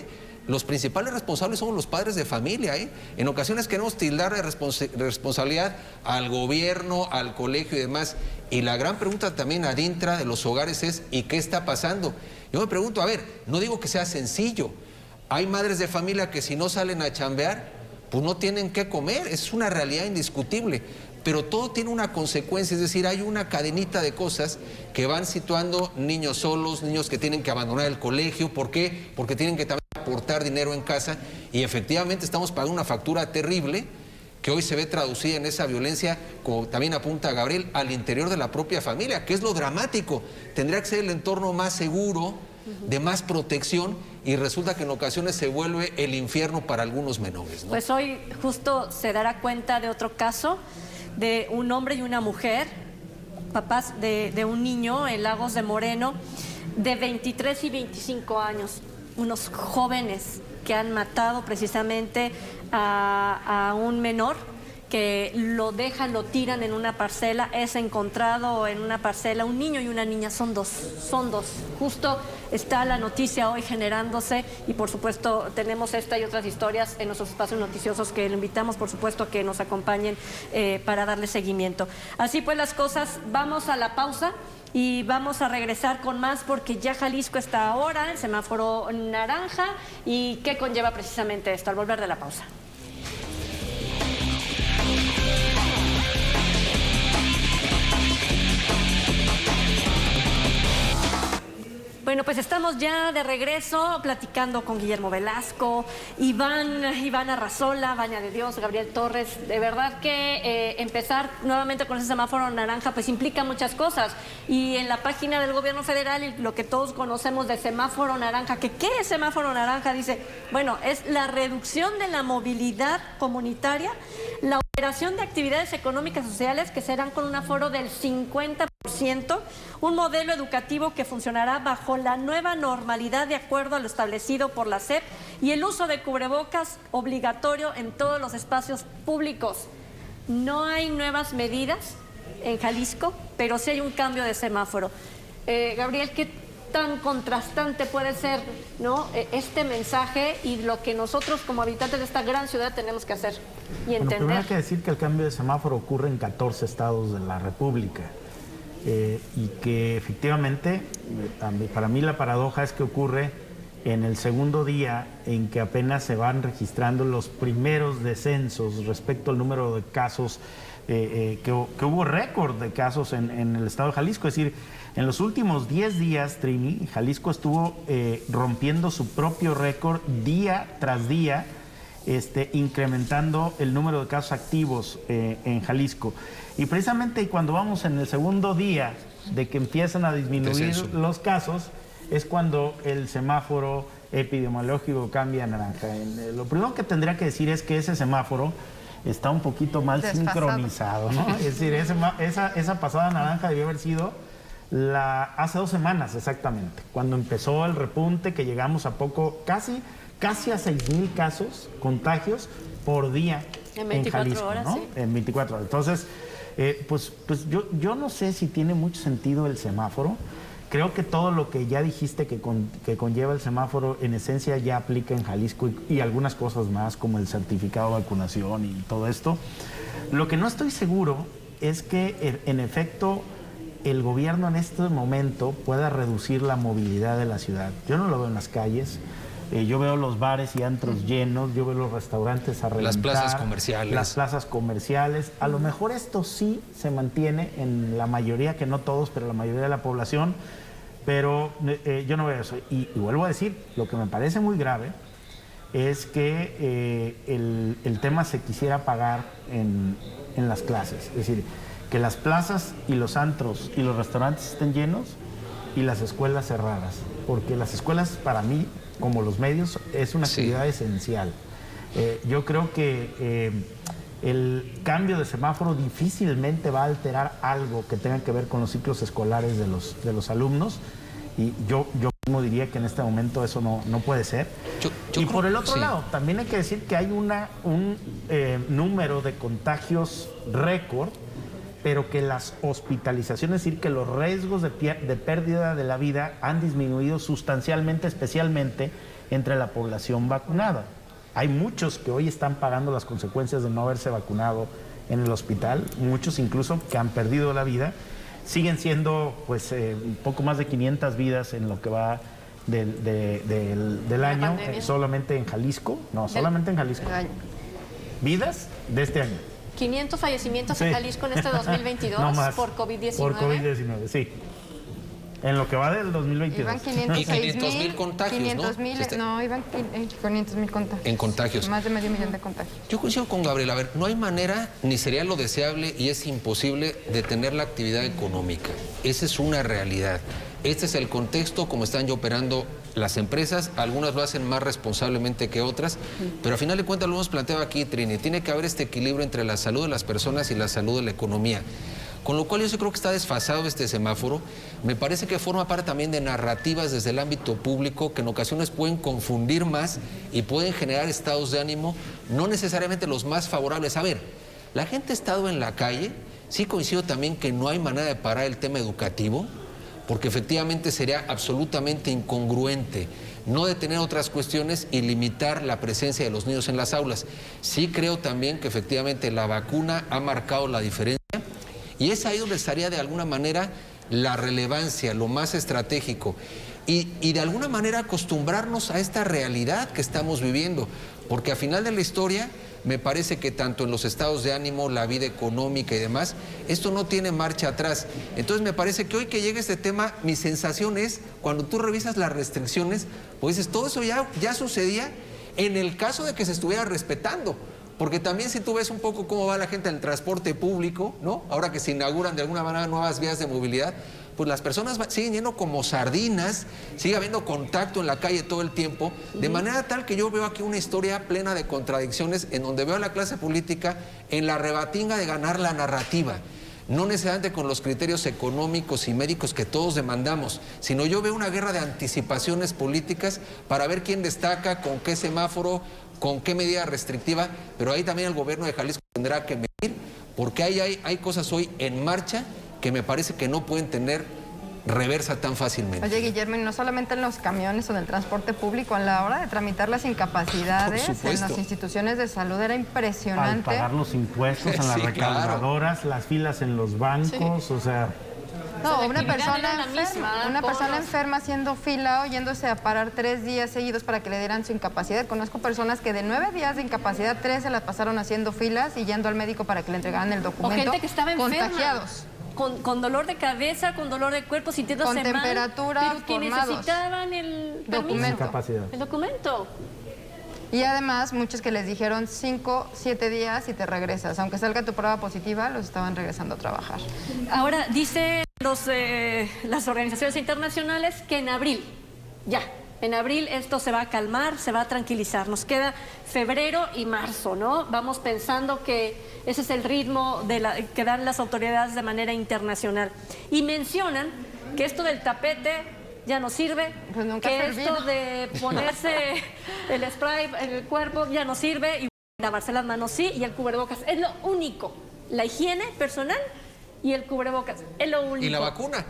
los principales responsables somos los padres de familia. En ocasiones queremos tildar de responsabilidad al gobierno, al colegio y demás. Y la gran pregunta también adintra de los hogares es ¿y qué está pasando? Yo me pregunto, a ver, no digo que sea sencillo. Hay madres de familia que si no salen a chambear, pues no tienen qué comer. Es una realidad indiscutible. Pero todo tiene una consecuencia, es decir, hay una cadenita de cosas que van situando niños solos, niños que tienen que abandonar el colegio. ¿Por qué? Porque tienen que también aportar dinero en casa y efectivamente estamos pagando una factura terrible que hoy se ve traducida en esa violencia, como también apunta Gabriel, al interior de la propia familia, que es lo dramático. Tendría que ser el entorno más seguro, de más protección, y resulta que en ocasiones se vuelve el infierno para algunos menores, ¿no? Pues hoy justo se dará cuenta de otro caso de un hombre y una mujer, papás de un niño en Lagos de Moreno, de 23 y 25 años, unos jóvenes que han matado precisamente a un menor, que lo dejan, lo tiran en una parcela, es encontrado en una parcela, un niño y una niña, son dos. Justo está la noticia hoy generándose y por supuesto tenemos esta y otras historias en nuestros espacios noticiosos que le invitamos por supuesto a que nos acompañen para darle seguimiento. Así pues las cosas, vamos a la pausa y vamos a regresar con más porque ya Jalisco está ahora en semáforo naranja y qué conlleva precisamente esto al volver de la pausa. Bueno, pues estamos ya de regreso platicando con Guillermo Velasco, Iván Arrazola, Vania de Dios, Gabriel Torres. De verdad que empezar nuevamente con ese semáforo naranja pues implica muchas cosas. Y en la página del gobierno federal, lo que todos conocemos de semáforo naranja, ¿qué es semáforo naranja? Dice, bueno, es la reducción de la movilidad comunitaria, la operación de actividades económicas y sociales que serán con un aforo del 50%, un modelo educativo que funcionará bajo la nueva normalidad de acuerdo a lo establecido por la SEP y el uso de cubrebocas obligatorio en todos los espacios públicos. No hay nuevas medidas en Jalisco, pero sí hay un cambio de semáforo. Gabriel, ¿qué tan contrastante puede ser, ¿no?, este mensaje y lo que nosotros como habitantes de esta gran ciudad tenemos que hacer y entender? Bueno, primero hay que decir que el cambio de semáforo ocurre en 14 estados de la República. Y que efectivamente, para mí la paradoja es que ocurre en el segundo día en que apenas se van registrando los primeros descensos respecto al número de casos, que hubo récord de casos en el estado de Jalisco. Es decir, en los últimos 10 días, Trini, Jalisco estuvo rompiendo su propio récord día tras día, incrementando el número de casos activos en Jalisco. Y precisamente cuando vamos en el segundo día de que empiezan a disminuir los casos, es cuando el semáforo epidemiológico cambia a naranja. Lo primero que tendría que decir es que ese semáforo está un poquito mal sincronizado, ¿no? Es decir, esa pasada naranja debió haber sido hace 2 semanas exactamente, cuando empezó el repunte, que llegamos a casi a 6,000 casos, contagios por día en Jalisco, horas, ¿no? Sí. En 24 horas. Entonces, pues yo no sé si tiene mucho sentido el semáforo. Creo que todo lo que ya dijiste que conlleva el semáforo, en esencia ya aplica en Jalisco y algunas cosas más, como el certificado de vacunación y todo esto. Lo que no estoy seguro es que, en efecto, el gobierno en este momento pueda reducir la movilidad de la ciudad. Yo no lo veo en las calles. Yo veo los bares y antros llenos, yo veo los restaurantes a reventar. Las plazas comerciales. Las plazas comerciales. A lo mejor esto sí se mantiene en la mayoría, que no todos, pero la mayoría de la población. Pero yo no veo eso. Y vuelvo a decir, lo que me parece muy grave es que el tema se quisiera pagar en las clases. Es decir, que las plazas y los antros y los restaurantes estén llenos y las escuelas cerradas. Porque las escuelas, para mí, como los medios, es una actividad esencial. Yo creo que el cambio de semáforo difícilmente va a alterar algo que tenga que ver con los ciclos escolares de los alumnos. Y yo mismo diría que en este momento eso no puede ser. Y por el otro lado, también hay que decir que hay un número de contagios récord, pero que las hospitalizaciones, es decir, que los riesgos de pérdida de la vida han disminuido sustancialmente, especialmente entre la población vacunada. Hay muchos que hoy están pagando las consecuencias de no haberse vacunado en el hospital, muchos incluso que han perdido la vida. Siguen siendo pues un poco más de 500 vidas en lo que va del año, solamente en Jalisco, solamente en Jalisco. Vidas de este año. 500 fallecimientos en Jalisco en este 2022 no más, por COVID-19. Por COVID-19, sí. En lo que va del 2022. Iban 500,000 contagios, 500,000, no, iban 500,000 contagios. En contagios. Más de medio millón de contagios. Yo coincido con Gabriel. A ver, no hay manera, ni sería lo deseable y es imposible detener la actividad económica. Esa es una realidad. Este es el contexto como están ya operando las empresas. Algunas lo hacen más responsablemente que otras, pero al final de cuentas lo hemos planteado aquí, Trini. Tiene que haber este equilibrio entre la salud de las personas y la salud de la economía. Con lo cual yo sí creo que está desfasado este semáforo. Me parece que forma parte también de narrativas desde el ámbito público que en ocasiones pueden confundir más y pueden generar estados de ánimo no necesariamente los más favorables. A ver, la gente ha estado en la calle. Sí coincido también que no hay manera de parar el tema educativo, porque efectivamente sería absolutamente incongruente no detener otras cuestiones y limitar la presencia de los niños en las aulas. Sí creo también que efectivamente la vacuna ha marcado la diferencia. Y es ahí donde estaría de alguna manera la relevancia, lo más estratégico. Y de alguna manera acostumbrarnos a esta realidad que estamos viviendo. Porque al final de la historia, me parece que tanto en los estados de ánimo, la vida económica y demás, esto no tiene marcha atrás. Entonces me parece que hoy que llega este tema, mi sensación es, cuando tú revisas las restricciones, pues dices, todo eso ya sucedía en el caso de que se estuviera respetando. Porque también si tú ves un poco cómo va la gente en el transporte público, ¿no? Ahora que se inauguran de alguna manera nuevas vías de movilidad, pues las personas siguen yendo como sardinas, sigue habiendo contacto en la calle todo el tiempo, de manera tal que yo veo aquí una historia plena de contradicciones en donde veo a la clase política en la rebatinga de ganar la narrativa. No necesariamente con los criterios económicos y médicos que todos demandamos, sino yo veo una guerra de anticipaciones políticas para ver quién destaca, con qué semáforo, con qué medida restrictiva, pero ahí también el gobierno de Jalisco tendrá que medir, porque hay cosas hoy en marcha que me parece que no pueden tener reversa tan fácilmente. Oye, Guillermo, y no solamente en los camiones o en el transporte público, a la hora de tramitar las incapacidades en las instituciones de salud era impresionante. Al pagar los impuestos en las recaudadoras, las filas en los bancos, o sea... No, una persona enferma haciendo fila o yéndose a parar 3 días seguidos para que le dieran su incapacidad. Conozco personas que de 9 días de incapacidad, 3 se las pasaron haciendo filas y yendo al médico para que le entregaran el documento. O gente que estaba enferma. Contagiados. Con dolor de cabeza, con dolor de cuerpo, sintiéndose mal. Con temperatura, pero que necesitaban el documento. El documento. Y además, muchos que les dijeron 5, 7 días y te regresas. Aunque salga tu prueba positiva, los estaban regresando a trabajar. Ahora, dicen las organizaciones internacionales que en abril esto se va a calmar, se va a tranquilizar. Nos queda febrero y marzo, ¿no? Vamos pensando que ese es el ritmo que dan las autoridades de manera internacional. Y mencionan que esto del tapete ya no sirve, pues nunca que esto de ponerse el spray en el cuerpo ya no sirve, y lavarse las manos sí, y el cubrebocas es lo único. La higiene personal y el cubrebocas es lo único. ¿Y la vacuna?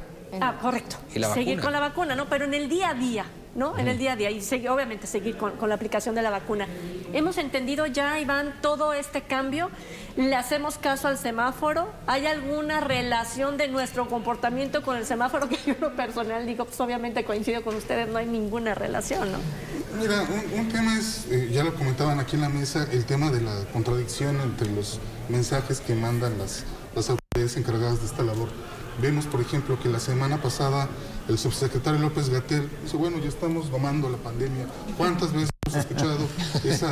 Correcto. ¿Y la seguir vacuna? Con la vacuna, ¿no? Pero en el día a día, ¿no? En el día a día. Y obviamente seguir con la aplicación de la vacuna. Hemos entendido ya, Iván, todo este cambio. ¿Le hacemos caso al semáforo? ¿Hay alguna relación de nuestro comportamiento con el semáforo? Que yo, en lo personal, digo, pues obviamente coincido con ustedes, no hay ninguna relación, ¿no? Mira, un tema es, ya lo comentaban aquí en la mesa, el tema de la contradicción entre los mensajes que mandan las autoridades encargadas de esta labor. Vemos, por ejemplo, que la semana pasada el subsecretario López-Gatell dice, bueno, ya estamos domando la pandemia. ¿Cuántas veces hemos escuchado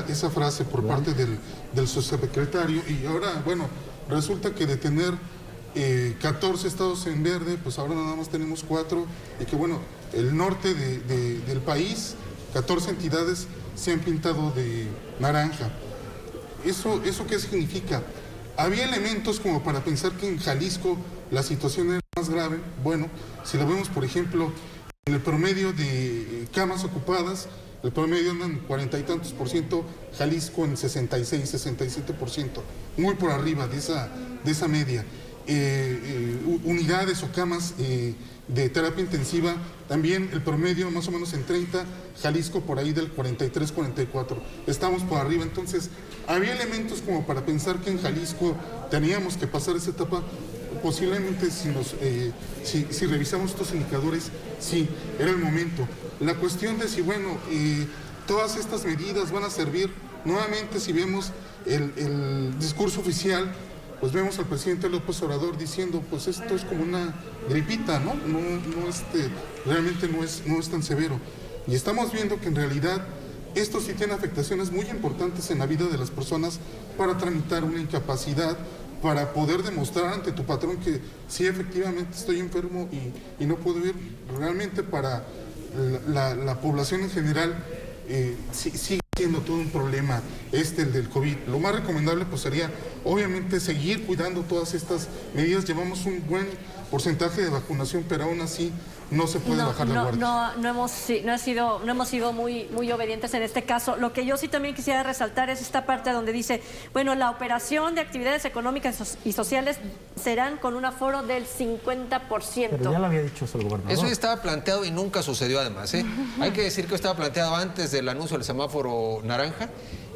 esa frase por parte del subsecretario? Y ahora, bueno, resulta que de tener 14 estados en verde, pues ahora nada más tenemos 4, y que bueno, el norte del país, 14 entidades se han pintado de naranja. ¿Eso qué significa? Había elementos como para pensar que en Jalisco la situación era más grave. Bueno, si lo vemos, por ejemplo, en el promedio de camas ocupadas, el promedio anda en 40 y tantos %, Jalisco en 66, 67%, muy por arriba de esa media. Unidades o camas de terapia intensiva, también el promedio más o menos en 30, Jalisco por ahí del 43, 44, estamos por arriba. Entonces había elementos como para pensar que en Jalisco teníamos que pasar esa etapa. Posiblemente si revisamos estos indicadores, sí, era el momento. La cuestión de si, bueno, todas estas medidas van a servir, nuevamente si vemos el discurso oficial, pues vemos al presidente López Obrador diciendo, pues esto es como una gripita, ¿no? Realmente no es tan severo. Y estamos viendo que en realidad esto sí tiene afectaciones muy importantes en la vida de las personas para tramitar una incapacidad, para poder demostrar ante tu patrón que sí, efectivamente estoy enfermo y no puedo ir. Realmente para la población en general sigue siendo todo un problema el del COVID. Lo más recomendable pues sería obviamente seguir cuidando todas estas medidas. Llevamos un buen porcentaje de vacunación, pero aún así no se puede bajar la guardia. No hemos sido muy obedientes en este caso. Lo que yo sí también quisiera resaltar es esta parte donde dice, bueno, la operación de actividades económicas y sociales serán con un aforo del 50%. Pero ya lo había dicho eso el gobernador. Eso ya estaba planteado y nunca sucedió además, ¿eh? Hay que decir que estaba planteado antes del anuncio del semáforo naranja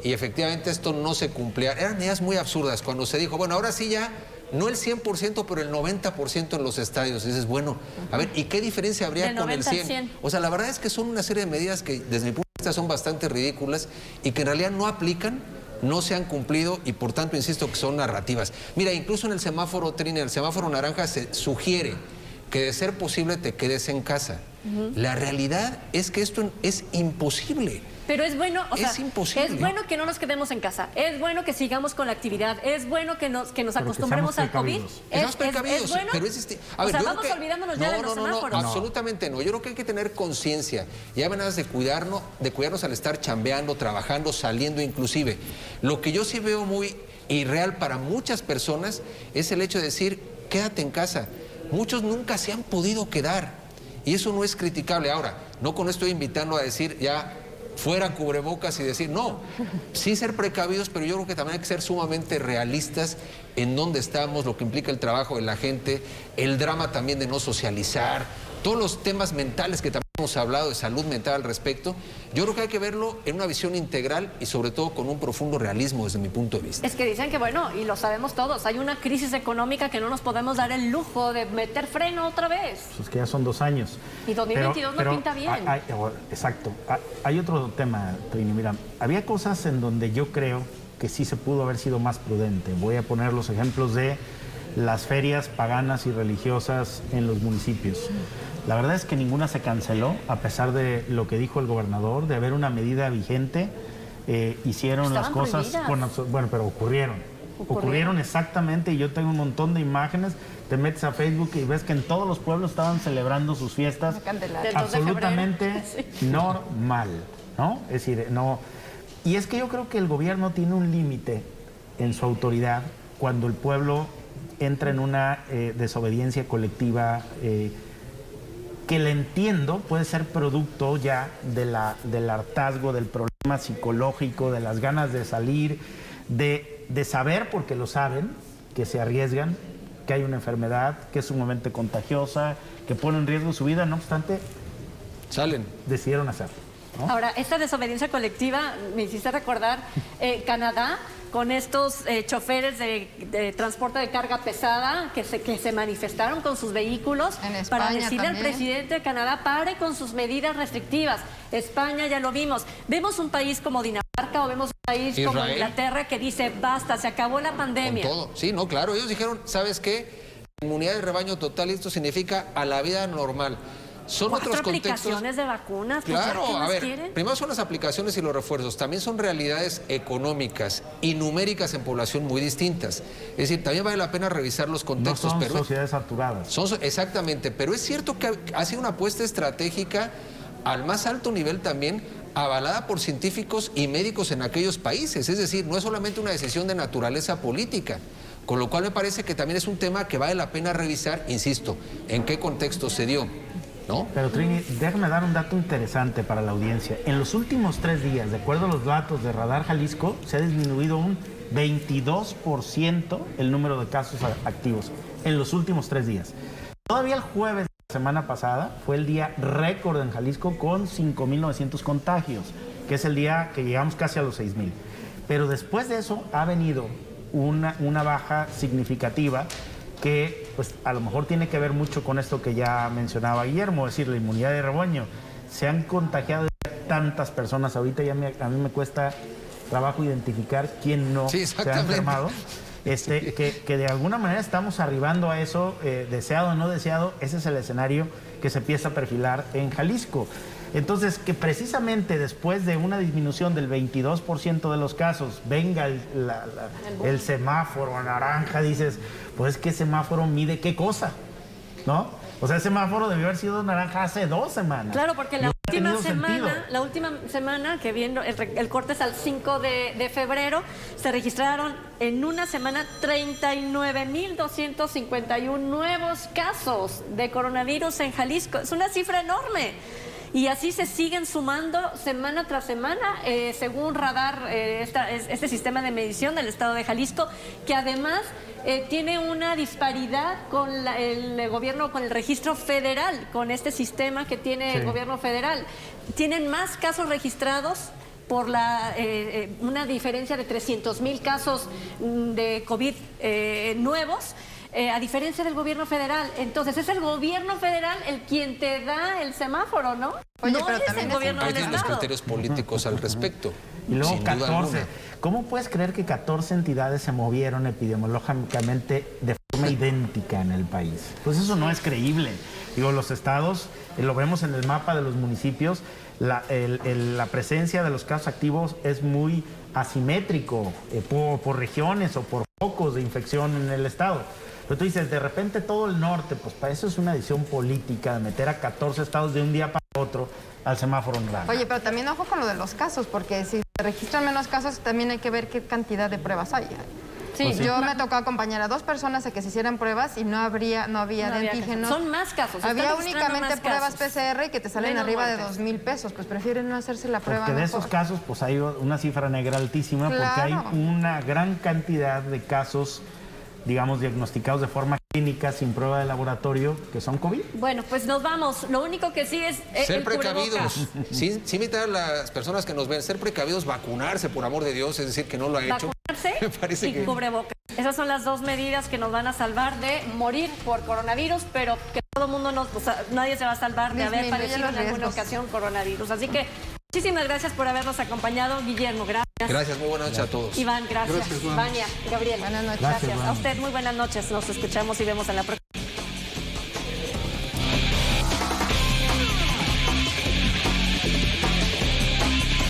y efectivamente esto no se cumplía. Eran medidas muy absurdas cuando se dijo, bueno, ahora sí ya no el 100%, pero el 90% en los estadios. Y dices, bueno, a ver, ¿y qué diferencia habría con el 100? O sea, la verdad es que son una serie de medidas que desde mi punto de vista son bastante ridículas y que en realidad no aplican, no se han cumplido y por tanto insisto que son narrativas. Mira, incluso en el semáforo Trina, el semáforo naranja se sugiere que de ser posible te quedes en casa. La realidad es que esto es imposible. Pero es bueno, o sea, es imposible. Es bueno que no nos quedemos en casa, es bueno que sigamos con la actividad, es bueno que nos acostumbremos al COVID. Es bueno. Pero a ver, vamos olvidándonos ya de los semáforos. No, absolutamente no. Yo creo que hay que tener conciencia. Ya maneras de cuidarnos al estar chambeando, trabajando, saliendo inclusive. Lo que yo sí veo muy irreal para muchas personas es el hecho de decir, quédate en casa. Muchos nunca se han podido quedar y eso no es criticable. Ahora, no con esto estoy invitando a decir ya fuera cubrebocas y decir, no, sí ser precavidos, pero yo creo que también hay que ser sumamente realistas en dónde estamos, lo que implica el trabajo de la gente, el drama también de no socializar, todos los temas mentales que también hemos hablado de salud mental al respecto. Yo creo que hay que verlo en una visión integral y sobre todo con un profundo realismo desde mi punto de vista. Es que dicen que, bueno, y lo sabemos todos, hay una crisis económica que no nos podemos dar el lujo de meter freno otra vez. Pues que ya son 2 años. Y 2022 no pinta bien. Exacto. Hay otro tema, Trini. Mira, había cosas en donde yo creo que sí se pudo haber sido más prudente. Voy a poner los ejemplos de las ferias paganas y religiosas en los municipios. La verdad es que ninguna se canceló, a pesar de lo que dijo el gobernador, de haber una medida vigente. Hicieron las cosas, bueno, pero ocurrieron exactamente, y yo tengo un montón de imágenes. Te metes a Facebook y ves que en todos los pueblos estaban celebrando sus fiestas absolutamente normal, ¿no? Es decir, no. Y es que yo creo que el gobierno tiene un límite en su autoridad cuando el pueblo entra en una desobediencia colectiva que le entiendo puede ser producto ya del hartazgo, del problema psicológico, de las ganas de salir, de saber, porque lo saben, que se arriesgan, que hay una enfermedad, que es sumamente contagiosa, que pone en riesgo su vida. No obstante, decidieron hacerlo, ¿no? Ahora, esta desobediencia colectiva me hiciste recordar, Canadá con estos choferes de transporte de carga pesada que se manifestaron con sus vehículos En España para decirle también. al presidente de Canadá pare con sus medidas restrictivas. España ya lo vimos. Vemos un país como Dinamarca o vemos un país como Israel. Inglaterra que dice basta, se acabó la Con pandemia. todo. Sí, no, claro. Ellos dijeron, ¿sabes qué? Inmunidad de rebaño total, y esto significa a la vida normal. Son 4 otros contextos. aplicaciones de vacunas. pues, Claro, ¿qué a más ver, quieren? primero son las aplicaciones y los refuerzos, también son realidades económicas y numéricas en población muy distintas. Es decir, también vale la pena revisar los No contextos. son pero sociedades saturadas. exactamente, pero es cierto que ha sido una apuesta estratégica al más alto nivel también, avalada por científicos y médicos en aquellos países. Es decir, no es solamente una decisión de naturaleza política. Con lo cual me parece que también es un tema que vale la pena revisar, insisto, en qué contexto se dio, ¿no? Pero Trini, déjame dar un dato interesante para la audiencia. En los últimos 3 días, de acuerdo a los datos de Radar Jalisco, se ha disminuido un 22% el número de casos activos en los últimos 3 días. Todavía el jueves de la semana pasada fue el día récord en Jalisco con 5.900 contagios, que es el día que llegamos casi a los 6.000. Pero después de eso ha venido una baja significativa que pues a lo mejor tiene que ver mucho con esto que ya mencionaba Guillermo, es decir, la inmunidad de rebaño. Se han contagiado tantas personas ahorita, a mí me cuesta trabajo identificar quién no Sí, se ha exactamente. enfermado. Que de alguna manera estamos arribando a eso, deseado o no deseado. Ese es el escenario que se empieza a perfilar en Jalisco. Entonces, que precisamente después de una disminución del 22% de los casos, venga el semáforo naranja, dices, pues que semáforo mide qué cosa, ¿no? O sea, el semáforo debió haber sido naranja hace 2 semanas. Claro, porque No ha la tenido sentido. última semana que viendo el corte es al 5 de febrero, se registraron en una semana 39.251 nuevos casos de coronavirus en Jalisco. Es una cifra enorme. Y así se siguen sumando semana tras semana, según Radar, este sistema de medición del estado de Jalisco, que además tiene una disparidad con el gobierno, con el registro federal, con este sistema que tiene el gobierno federal. Tienen más casos registrados por una diferencia de 300,000 casos de COVID nuevos. A diferencia del gobierno federal. Entonces, es el gobierno federal el quien te da el semáforo, ¿no? Oye, no pero es también el es gobierno Ahí del tienen los estado. criterios políticos al respecto. Y luego sin duda 14. alguna. ¿Cómo puedes creer que 14 entidades se movieron epidemiológicamente de forma idéntica en el país? Pues eso no es creíble. Digo, los estados, lo vemos en el mapa de los municipios, la presencia de los casos activos es muy asimétrico por regiones o por focos de infección en el estado. Pero tú dices, de repente todo el norte, pues para eso es una decisión política de meter a 14 estados de un día para otro al semáforo naranja. Oye, pero también ojo con lo de los casos, porque si se registran menos casos, también hay que ver qué cantidad de pruebas hay. Sí, Pues sí. Yo me tocó acompañar a 2 personas a que se hicieran pruebas y no había no de había antígenos. casos. Son más casos. se Había están registrando únicamente más pruebas casos. PCR que te salen Menos arriba de muertes. 2,000 pesos. Pues prefieren no hacerse la prueba. Porque de mejor. esos casos, pues hay una cifra negra altísima, porque hay Claro. una gran cantidad de casos, digamos, diagnosticados de forma clínica, sin prueba de laboratorio, que son COVID. Bueno, pues nos vamos. Lo único que sí es Ser el cubrebocas. precavidos, sí invitar a las personas que nos ven, ser precavidos, vacunarse, por amor de Dios, es decir, que no lo ha hecho. Vacunarse Me parece y que... cubrebocas. Esas son las 2 medidas que nos van a salvar de morir por coronavirus, pero que todo el mundo nadie se va a salvar de haber Disminuye padecido los en alguna riesgos. ocasión coronavirus. Así que muchísimas gracias por habernos acompañado, Guillermo. Gracias. Gracias, muy buenas noches a todos. Iván, gracias. Gracias, Juan. Vania, Gabriel. Buenas noches. Gracias. Gracias, A Juan. usted, muy buenas noches. Nos escuchamos y vemos en la próxima.